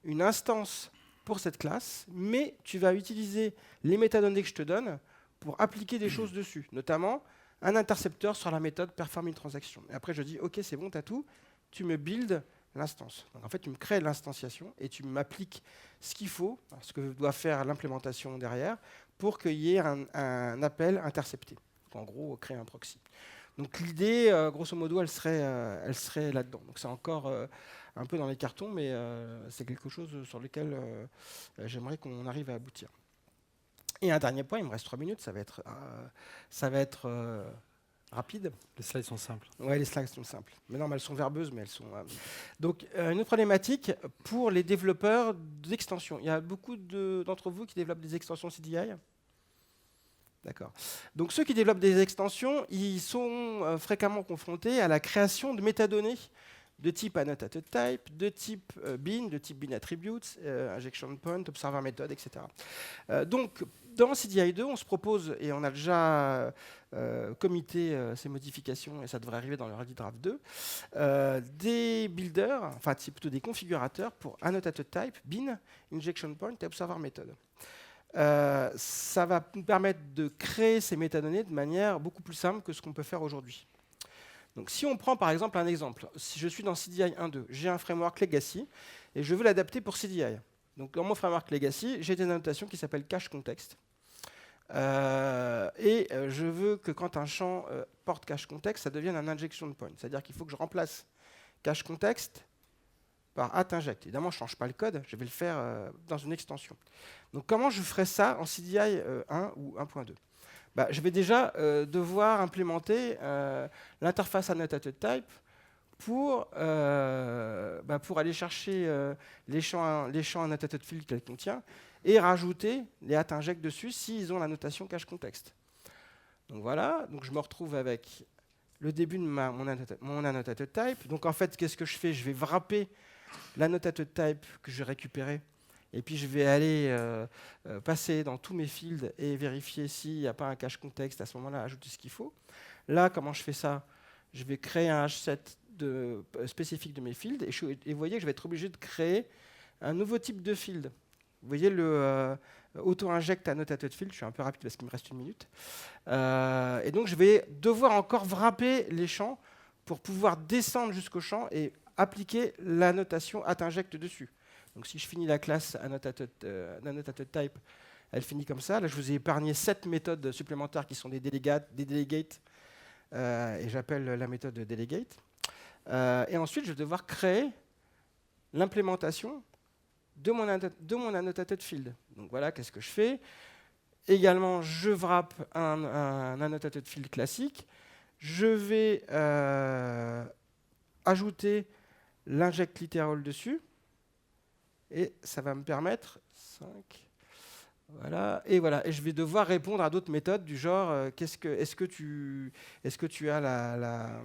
une instance pour cette classe, mais tu vas utiliser les métadonnées que je te donne pour appliquer des choses dessus, notamment un intercepteur sur la méthode performing transaction. Et après, je dis OK, c'est bon, tu as tout, tu me builds l'instance. Donc en fait, tu me crées l'instanciation et tu m'appliques ce qu'il faut, ce que doit faire l'implémentation derrière, pour qu'il y ait un appel intercepté. Donc, en gros, créer un proxy. Donc l'idée, grosso modo, elle serait là-dedans. Donc c'est encore un peu dans les cartons, mais c'est quelque chose sur lequel j'aimerais qu'on arrive à aboutir. Et un dernier point, il me reste 3 minutes, ça va être rapide. Les slides sont simples. Oui, les slides sont simples. Mais non, mais elles sont verbeuses, mais elles sont... Donc, une autre problématique pour les développeurs d'extensions. Il y a beaucoup d'entre vous qui développent des extensions CDI. D'accord. Donc, ceux qui développent des extensions, ils sont fréquemment confrontés à la création de métadonnées de type annotated type, de type bin, de type bin attributes, injection point, observer method, etc. Donc, dans CDI2, on se propose, et on a déjà commité ces modifications, et ça devrait arriver dans le Ready Draft 2, des builders, enfin c'est plutôt des configurateurs pour annotated type, bin, injection point et observer method. Ça va nous permettre de créer ces métadonnées de manière beaucoup plus simple que ce qu'on peut faire aujourd'hui. Donc, si on prend par exemple un exemple, si je suis dans CDI 1.2, j'ai un framework legacy et je veux l'adapter pour CDI. Donc, dans mon framework legacy, j'ai une annotation qui s'appelle cache context. Je veux que quand un champ porte cache context, ça devienne un injection point. C'est-à-dire qu'il faut que je remplace cache context par @inject. Évidemment, je ne change pas le code, je vais le faire dans une extension. Donc, comment je ferai ça en CDI 1 ou 1.2 ? Je vais déjà devoir implémenter l'interface annotated type pour aller chercher les champs annotated field qu'elle contient et rajouter les @inject dessus s'ils ont la notation cache context. Donc voilà, donc je me retrouve avec le début de mon annotated type. Donc en fait, qu'est-ce que je fais ? Je vais wrapper l'annotated type que je vais récupérer. Et puis je vais aller passer dans tous mes fields et vérifier s'il n'y a pas un cache contexte. À ce moment-là, ajouter ce qu'il faut. Là, comment je fais ça ? Je vais créer un H7 spécifique de mes fields. Et vous voyez que je vais être obligé de créer un nouveau type de field. Vous voyez le auto-inject annotated field. Je suis un peu rapide parce qu'il me reste 1 minute. Et donc, je vais devoir encore wrapper les champs pour pouvoir descendre jusqu'au champ et appliquer la notation @inject dessus. Donc si je finis la classe annotated type, elle finit comme ça. Là, je vous ai épargné 7 méthodes supplémentaires qui sont des delegates, et j'appelle la méthode delegate. Et ensuite, je vais devoir créer l'implémentation de mon annotated field. Donc voilà, qu'est-ce que je fais ? Également, je wrap un annotated field classique. Je vais ajouter l'inject literal dessus. Et ça va me permettre 5. Voilà. Et je vais devoir répondre à d'autres méthodes du genre est-ce que tu as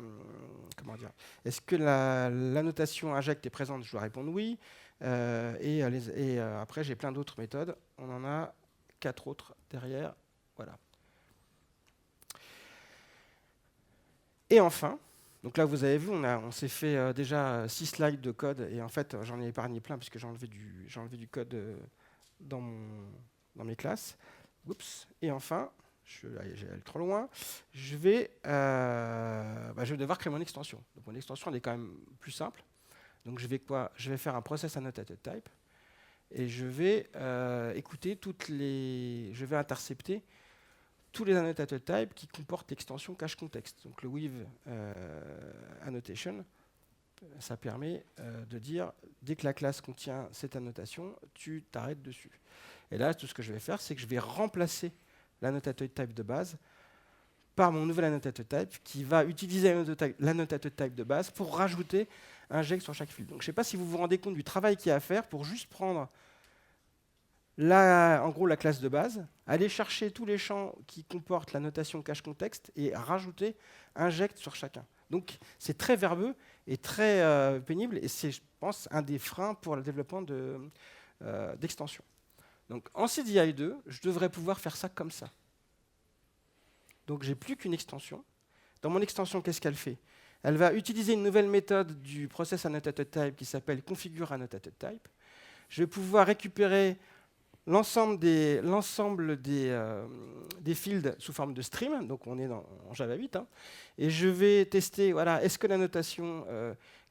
comment dire, est-ce que la notation inject est présente ? Je dois répondre oui. Après, j'ai plein d'autres méthodes. On en a 4 autres derrière. Voilà. Et enfin, donc là vous avez vu, on s'est fait déjà 6 slides de code, et en fait j'en ai épargné plein puisque j'ai enlevé du code dans mes classes. Oups. Et enfin, j'ai allé trop loin, je vais devoir créer mon extension. Donc mon extension elle est quand même plus simple. Donc je vais faire un process annotated type, et je vais je vais intercepter tous les annotated types qui comportent l'extension cache context. Donc le with annotation, ça permet de dire dès que la classe contient cette annotation, tu t'arrêtes dessus. Et là, tout ce que je vais faire, c'est que je vais remplacer l'annotated type de base par mon nouvel annotated type qui va utiliser l'annotated type de base pour rajouter un inject sur chaque field. Donc je ne sais pas si vous vous rendez compte du travail qu'il y a à faire pour juste prendre en gros la classe de base, aller chercher tous les champs qui comportent la notation cache contexte et rajouter inject sur chacun. Donc c'est très verbeux et très pénible, et c'est, je pense, un des freins pour le développement d'extensions. Donc en CDI 2, je devrais pouvoir faire ça comme ça. Donc j'ai plus qu'une extension. Dans mon extension, qu'est-ce qu'elle fait? Elle va utiliser une nouvelle méthode du process annotated type qui s'appelle configure annotated type. Je vais pouvoir récupérer l'ensemble des fields sous forme de stream, donc on est en Java 8, hein, et je vais tester, voilà, est-ce que la notation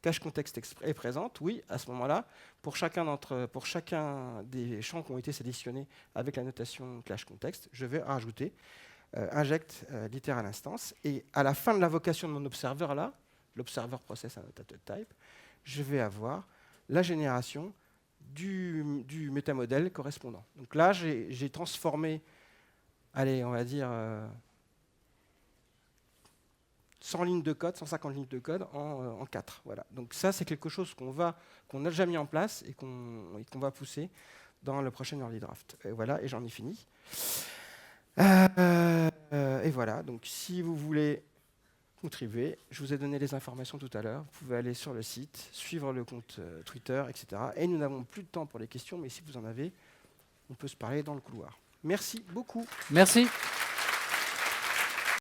cache contexte est présente? Oui, à ce moment-là, pour chacun des champs qui ont été sélectionnés avec la notation cache contexte, je vais rajouter inject literal instance, et à la fin de l'invocation de mon observeur là, l'observer process annotated type, je vais avoir la génération du métamodèle correspondant. Donc là, j'ai transformé, allez, on va dire 100 lignes de code, 150 lignes de code en 4. Voilà. Donc ça, c'est quelque chose qu'on a déjà mis en place et qu'on va pousser dans le prochain early draft. Et voilà, et j'en ai fini. Et voilà, donc si vous voulez contribuer, je vous ai donné les informations tout à l'heure, vous pouvez aller sur le site, suivre le compte Twitter, etc. Et nous n'avons plus de temps pour les questions, mais si vous en avez, on peut se parler dans le couloir. Merci beaucoup. Merci.